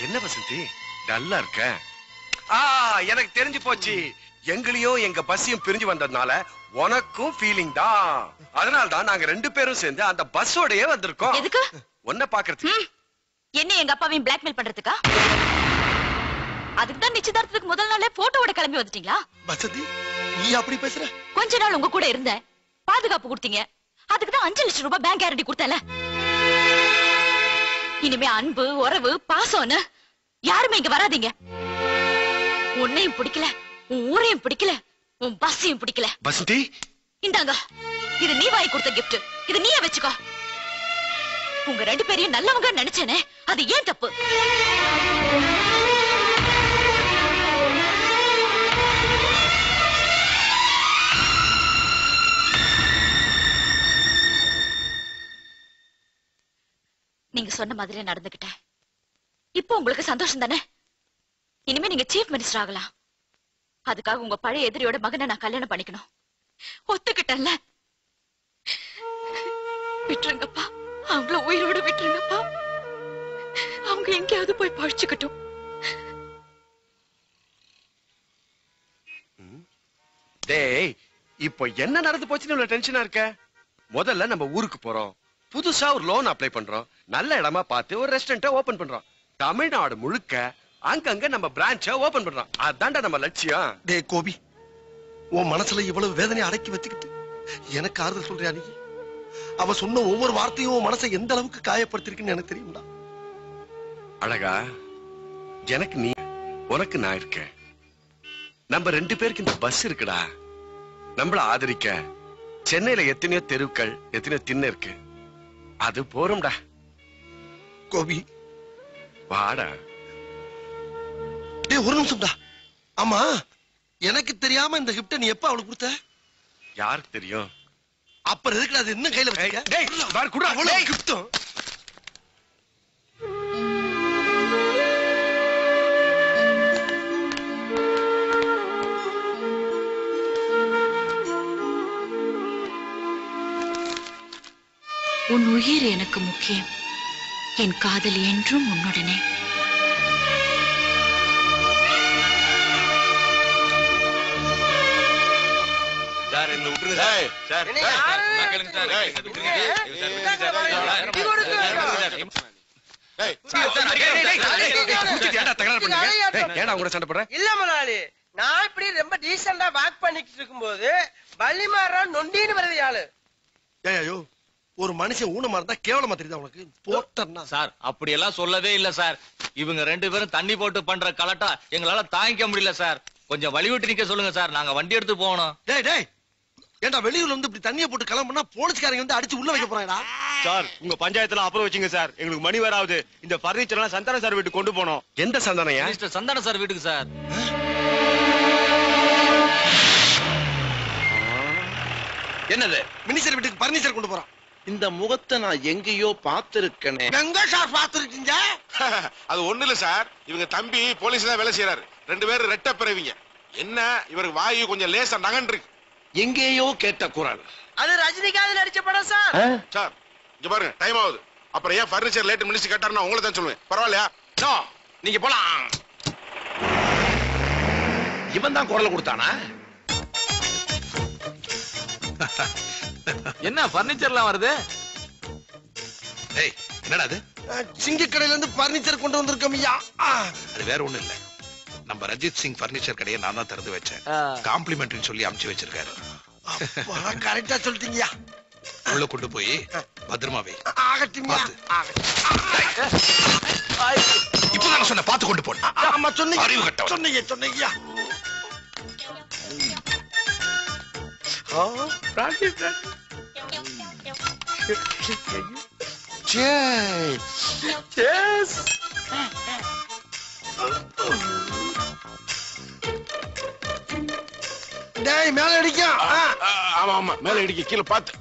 என்ன வசந்தி டல்லா இருக்க? எனக்கு தெரிஞ்சு போச்சு. எங்களையும் எங்க பஸ்ஸையும் பிரிஞ்சு வந்ததுனால உனக்கும் ஃபீலிங் தான். அதனால தான் நாங்க 2 பேரும் சேர்ந்து அந்த பஸ்ஸோடயே வந்திருக்கோம். எதுக்கு? உன்னை பாக்குறதுக்கு. என்ன எங்க அப்பாவையும் பிளாக்மெயில் பண்றதுக்கா? அதுக்கு தான் நிச்சயதார்த்தத்துக்கு முதல் நாளே போட்டோவோட கிளம்பி வந்துட்டீங்களா? வசந்தி நீ அப்படி பேசுற? கொஞ்ச நாள் உங்க கூட இருந்தேன், பாதுகாப்பு கொடுத்தீங்க. அதுக்கு தான் 5 லட்சம் ரூபாய் பேங்க் கேரண்டி கொடுத்தேன்ல. இனிமே அன்பு, உறவு, பாசம்னு யாருமே இங்க வராதீங்க. உன்னையும் பிடிக்கல, உன் ஊரையும் பிடிக்கல, உன் பஸ்ஸையும் பிடிக்கல. வசந்தி இந்தாங்க, இது நீ வாங்கி கொடுத்த கிஃப்ட். இது நீயே வச்சுக்கோ. உங்க 2 பேரையும் நல்லவங்க நினைச்சேனே, அது ஏன் தப்பு? நீங்க சொன்ன மாதிரியே நடந்துக்கிட்டேன். இப்போ உங்களுக்கு சந்தோஷம் தானே? இனிமே நீங்க சீஃப் மினிஸ்டர் ஆகலாம். அதுக்காக உங்க பழைய எதிரியோட மகனை நான் கல்யாணம் பண்ணிக்கணும். ஒத்துக்கிட்டேன்ல. விட்டுருங்கப்பா, அவங்கள உயிரோட விட்டுருங்கப்பா. அவங்க எங்கேயாவது போய் பழிச்சுக்கட்டும். டேய், இப்போ என்ன நடந்து போச்சுன்னு இவ்வளவு டென்ஷனா இருக்க? முதல்ல நம்ம ஊருக்கு போறோம், புதுசா ஒரு லோன் அப்ளை பண்றோம், நல்ல இடமா பார்த்து ஒரு ரெஸ்டாரண்ட ஓபன் பண்றோம். தமிழ்நாடு முழுக்க அங்கங்க நம்ம பிரான்ச்ச ஓபன் பண்றோம். அதான்டா நம்ம லட்சியம். டேய் கோபி, உன் மனசுல இவ்வளவு வேதனையை அடக்கி வச்சுக்கிட்டு எனக்கு ஆறுதல் சொல்றியா நீ? அவ சொன்ன ஒவ்வொரு வார்த்தையும் உன் மனசை எந்த அளவுக்கு காயப்படுத்திருக்குன்னு எனக்கு தெரியும்டா. அழகா, எனக்கு நீ, உனக்கு நான் இருக்கேன். நம்ம 2 பேருக்கு இந்த பஸ் இருக்குடா. நம்மள ஆதரிக்க சென்னையில எத்தனையோ தெருக்கள், எத்தனையோ திண்ணை இருக்கு. அது போறோம்டா. கோபி வாடா. டேய் ஒரு நிமிஷம்டா. ஆமா, எனக்கு தெரியாம இந்த கிஃப்ட் நீ எப்ப அவளுக்கு கொடுத்த? யாருக்கு தெரியும்? அப்புறம் எதுக்கு அது இன்னும் கையில வச்சிருக்க? டேய் பாரு குடா, அவ்வளவு கிஃப்ட்டும். உன் உயிர் எனக்கு முக்கியம். என் காதல் என்றும் உன்னுடனே. சார் என்ன விட்டுருங்க சார். இல்ல முதலாளி, நான் இப்படி ரொம்ப டீசெண்டா வாக் பண்ணிட்டு இருக்கும்போது வள்ளிமாறா நொண்டின்னு வருது ஆளு. ஐயோ, ஒரு மனுஷன் ஊனமா இருந்தா கேவலமா தெரியுதா உனக்கு? போட்டா சார் அப்படி எல்லாம் சொல்லவே இல்ல சார். இவங்க 2 பேரும் தண்ணி போட்டு பண்ற கலட்டா எங்களால தாங்கிக்க முடியல சார். கொஞ்சம் வழி விட்டு நிக்க சொல்லுங்க சார், நாங்க வண்டி எடுத்து போகணும். டேய் டேய், ஏண்டா வெளியூர்ல வந்து இப்படி தண்ணியை போட்டு கிளம்புனா போலீஸ்காரங்க வந்து அடிச்சு உள்ள வைக்க போறாங்கடா. சார் உங்க பஞ்சாயத்துல அப்புறம் வச்சுங்க சார், எங்களுக்கு மணி வராது. இந்த பர்னிச்சர் எல்லாம் சந்தான சார் வீட்டுக்கு கொண்டு போனோம். எந்த சந்தானையா? மிஸ்டர் சந்தான சார் வீட்டுக்கு சார். என்னது? மினிஸ்டர் வீட்டுக்கு பர்னிச்சர் கொண்டு போறான். இந்த முகத்தை நான் எங்கேயோ பார்த்திருக்கேனே. எங்க சார் பார்த்திருக்கீங்க? அது ஒண்ணு இல்ல சார், இவங்க தம்பி போலீஸ்ல தான் வேலை செய்யறாரு. 2 பேரும் ரெட்ட பிறவிங்க. என்ன இவருக்கு வாயு கொஞ்சம் லேசா நகன் இருக்கு. எங்கேயோ கேட்ட குரல். அது ரஜினிகாந்த் நடிச்ச படம் சார். சார் இங்க பாருங்க, டைம் ஆகுது. அப்புறம் ஏன் பர்னிச்சர் லேட் மினிஸ்டர் கேட்டாருன்னா உங்களை தான் சொல்லுவேன். பரவாயில்லையா? நீங்க போலாம். இவன் தான் குரல் கொடுத்தானா? என்ன பர்னிச்சர்லாம் வருது? ஏய் என்னடா அது? சிங்க கடையில இருந்து பர்னிச்சர் கொண்டு வந்திருக்கோம் ஐயா. அது வேற ஒண்ணும் இல்ல, நம்ம ரஞ்சித் சிங் பர்னிச்சர் கடையை நான் தான் திறந்து வச்சேன். காம்ப்ளிமெண்ட்னு சொல்லி அமுச்சு வச்சிருக்காரு. கரெக்டா சொல்லிட்டீங்கயா. உள்ள கொண்டு போய் பத்திரமா வை. ஆகட்டுங்க. இப்பதான் சொன்ன பார்த்து கொண்டு போன. ஆமா சொன்னீங்க. அறிவு கட்டவன். சொன்னீங்க. டேய் மேல அடிக்க. ஆமா ஆமா, மேல இடிக்க, கீழே பார்த்து.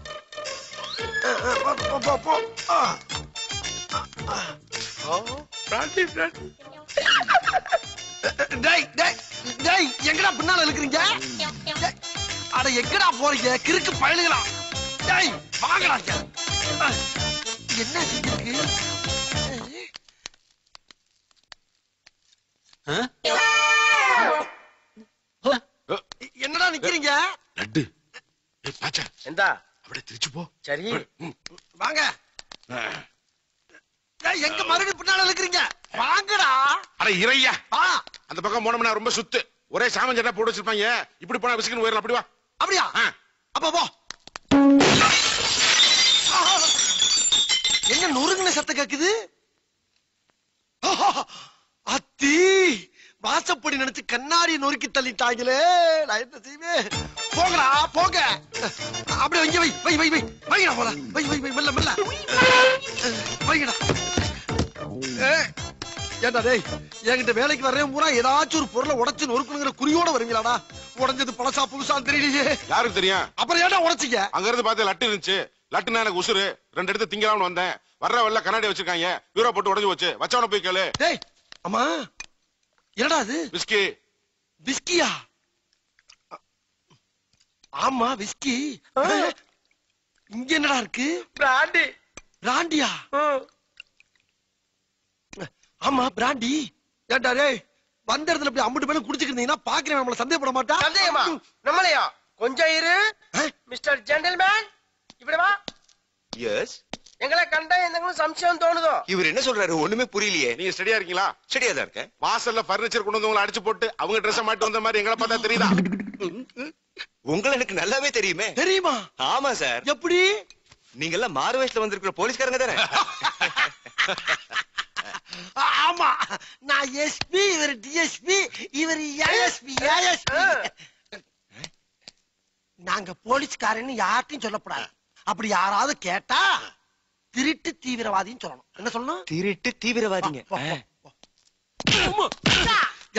எங்கடா பின்னால இருக்கிறீங்க? அட எங்கடா போறீங்க கிறுக்கு பயலுகளா? டேய் வாங்கடா. என்ன செஞ்சிருக்கு? என்னடா நிக்கிறீங்க? லட்டு பாச்சா எந்தா அப்படியே திருச்சு போ. சரி வாங்க. எங்க மறுபடியும் பின்னால இருக்கிறீங்க? வாங்கடா. அட இறையா, வா. அந்த பக்கம் போனோம்னா ரொம்ப சுத்து, ஒரே சாமஞ்சட்டா போட்டு வச்சிருப்பாங்க. இப்படி போனா விசுக்குன்னு உயரலாம். அப்படி வா. அப்படியா? அப்ப போ. என்ன நொறுங்குன சத்தம் கேக்குது? அத்தி வாசப்படி நினைச்சு கண்ணாடி நொறுக்கி தள்ளிட்டாங்களே. நான் என்ன செய்வேன்? போங்கடா போங்க. அப்படியே வைங்க, வை வை வை வை வைங்கடா போல. வை வை வை மெல்ல மெல்ல வைங்கடா. ஏண்டா டேய், என்கிட்ட வேலைக்கு வர்றேன் பூரா ஏதாச்சும் ஒரு பொருளை உடைச்சு நொறுக்கணுங்கிற குறியோட வருவீங்களாடா? உடைஞ்சது பழசா புதுசான்னு தெரியலையே. யாருக்கு தெரியும்? அப்புறம் ஏன்டா உடைச்சிங்க? அங்க இருந்து பார்த்து லட்டு இருந்துச்சு. லட்டுனா எனக்கு உசுறு. 2 எடுத்து திங்கலாம்னு வந்தேன். வர்ற வெள்ள கண்ணாடி வச்சிருக்காங்க. பீரோ போட்டு உடைஞ்சு போச்சு. வச்சவன போய் கேளு. டேய் அம்மா, என்னடா அது? விஸ்கி. விஸ்கியா? ஆமா விஸ்கி. இங்க என்னடா இருக்கு? பிராண்டி. பிராண்டியா? ஆமா பிராண்டி. ஏண்டா டேய், வந்த இடத்துல இப்படி அம்புட்டு பேரும் குடிச்சுக்கிட்டீங்கன்னா பாக்குறேன் நம்மள சந்தேகப்பட மாட்டா? சந்தேகமா? நம்மளையா? கொஞ்சம் இரு மிஸ்டர் ஜென்டில்மேன், இப்படி வா. எஸ். எங்களை கண்டா எந்தங்களும் சம்சயம் தோணுதோ? இவர் என்ன சொல்றாரு? ஒண்ணுமே புரியலையே. நீங்க ஸ்டடியா இருக்கீங்களா? ஸ்டடியா தான் இருக்கேன். வாசல்ல பர்னிச்சர் கொண்டு வந்தவங்களை அடிச்சு போட்டு அவங்க ட்ரெஸ் மாட்டி வந்த மாதிரி எங்களை பார்த்தா தெரியுதா? உங்களை எனக்கு நல்லாவே தெரியுமே. தெரியுமா? ஆமா சார். எப்படி? நீங்க எல்லாம் மாறு வயசுல வந்திருக்கிற போலீஸ்காரங்க தானே? ஆமா, நான் எஸ்பி, இவர் டிஎஸ்பி, இவர் ஏஎஸ்பி. நாங்க போலீஸ்காரன்னு யார்ட்டையும் சொல்லக்கூடாது. அப்படி யாராவது கேட்டா திருட்டு தீவிரவாதின்னு சொல்லணும். என்ன சொல்லணும்? திருட்டு தீவிரவாதிங்க.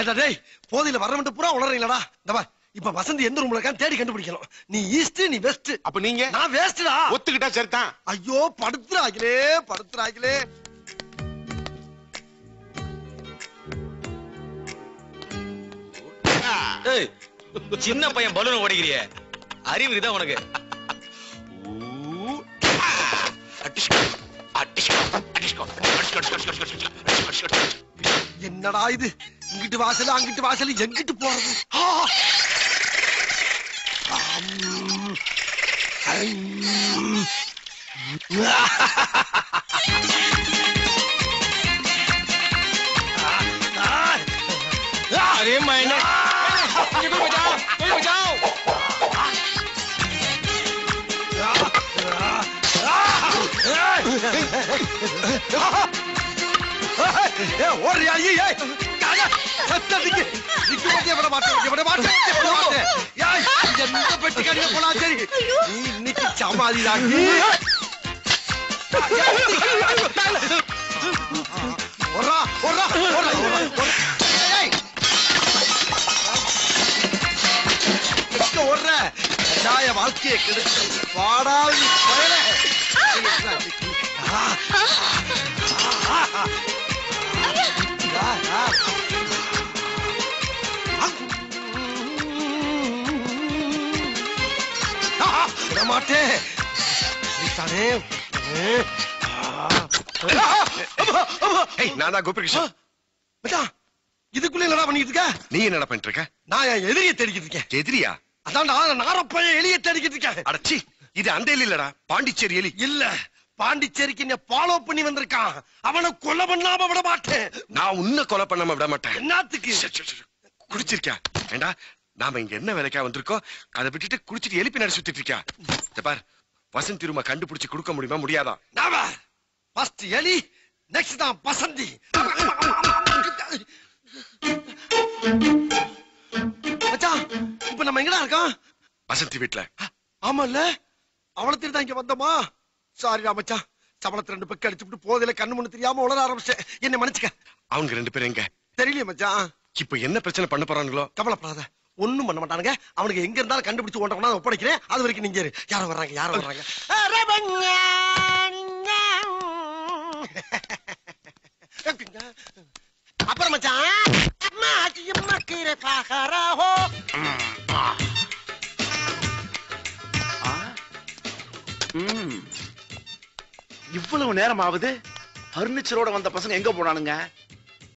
ஏண்டா டேய், போதையில வரவன்ட்டு பூரா உளறீங்களடா. இந்த பார், இப்ப வசந்தி எந்த ரூம்ல இருக்கான்னு தேடி கண்டுபிடிக்கணும். நீ ஈஸ்ட், நீ வெஸ்ட். அப்ப நீங்க? நான் வேஸ்டா. ஒத்துக்கிட்டா சரிதான். ஐயோ படுத்துறாங்களே படுத்துறாங்களே. சின்ன பையன் பலூன் உடைக்கிறிய அறிவு இருக்குதா உனக்கு? என்னடா இது? இங்கிட்டு வாசல் அங்கிட்டு வாசல், எங்கிட்டு போறது? अरे मैंने बचाओ। ஓடுறியா? சத்தத்துக்கு நிக்க மாட்டியா? விட மாட்டேன், விட மாட்டேன், விட மாட்டேன். எந்த பெட்டிக்காரியா போலாம் சரி. நீ இன்னைக்கு சமாதிதாக்கி. ஓடுறா ஓடுறா ஓடுறா. ஓடுற கட்டாய வாழ்க்கையை கெடுத்து பாடாது பயலே. மாட்டேன். நான் தான் கோபிகிருஷ்ணன். இதுக்குள்ள என்னடா பண்ணிட்டு இருக்க? நீ என்னடா பண்ணிட்டு இருக்க? நான் என் எதிரியை தேடிக்கிட்டு இருக்கேன். எதிரியா? அதான்டா நாரப்பைய எலியை தேடிக்கிட்டு இருக்கேன். அடச்சி, இது அந்த எலி இல்லடா, பாண்டிச்சேரி எலி. இல்ல, பாண்டிச்சேரிக்கு என்ன ஃபாலோ பண்ணி வந்திருக்கான். அவனை கொலை பண்ணாம விட மாட்டேன். நான் உன்னை கொலை பண்ணாம விட மாட்டேன். என்னத்துக்கு? குடிச்சிருக்கியா? ஏண்டா, நாம இங்க என்ன வேலைக்கா வந்திருக்கோம்? அதை விட்டுட்டு குடிச்சிட்டு எலி பின்னாடி சுத்திட்டு இருக்கியா? பார், வசந்தி ரூம கண்டுபிடிச்சு கொடுக்க முடியுமா? முடியாதா? நாம ஃபர்ஸ்ட் எலி, நெக்ஸ்ட் தான் வசந்தி. மச்சான், இப்ப நம்ம எங்கடா இருக்கோம்? வசந்தி வீட்ல. ஆமால்ல, அவளை தேடி தான் இங்க வந்தோமா? சாரிடா மச்சான், சபளத்துல 2 பெக்கு அடிச்சுட்டு போதையில கண்ணு முன்னு தெரியாம உளர ஆரம்பிச்சேன். என்ன மன்னிச்சுக்க. அவங்க 2 பேரும் எங்க? தெரியலையே மச்சான். இப்ப என்ன பிரச்சனை பண்ண போறானுங்களோ? கவலைப்படாத, ஒண்ணும் பண்ண மாட்டானுங்க. அவனுக்கு எங்க இருந்தாலும் கண்டுபிடிச்சு ஓட்டவனா ஒப்படைக்கிறேன். அது வரைக்கும் நீங்க யாரோ வர்றாங்க, யாரோ வர்றாங்க. அப்புறம் மச்சான், இவ்வளவு நேரம் ஆகுது. பர்னிச்சரோட வந்த பசங்க எங்க போனானுங்க?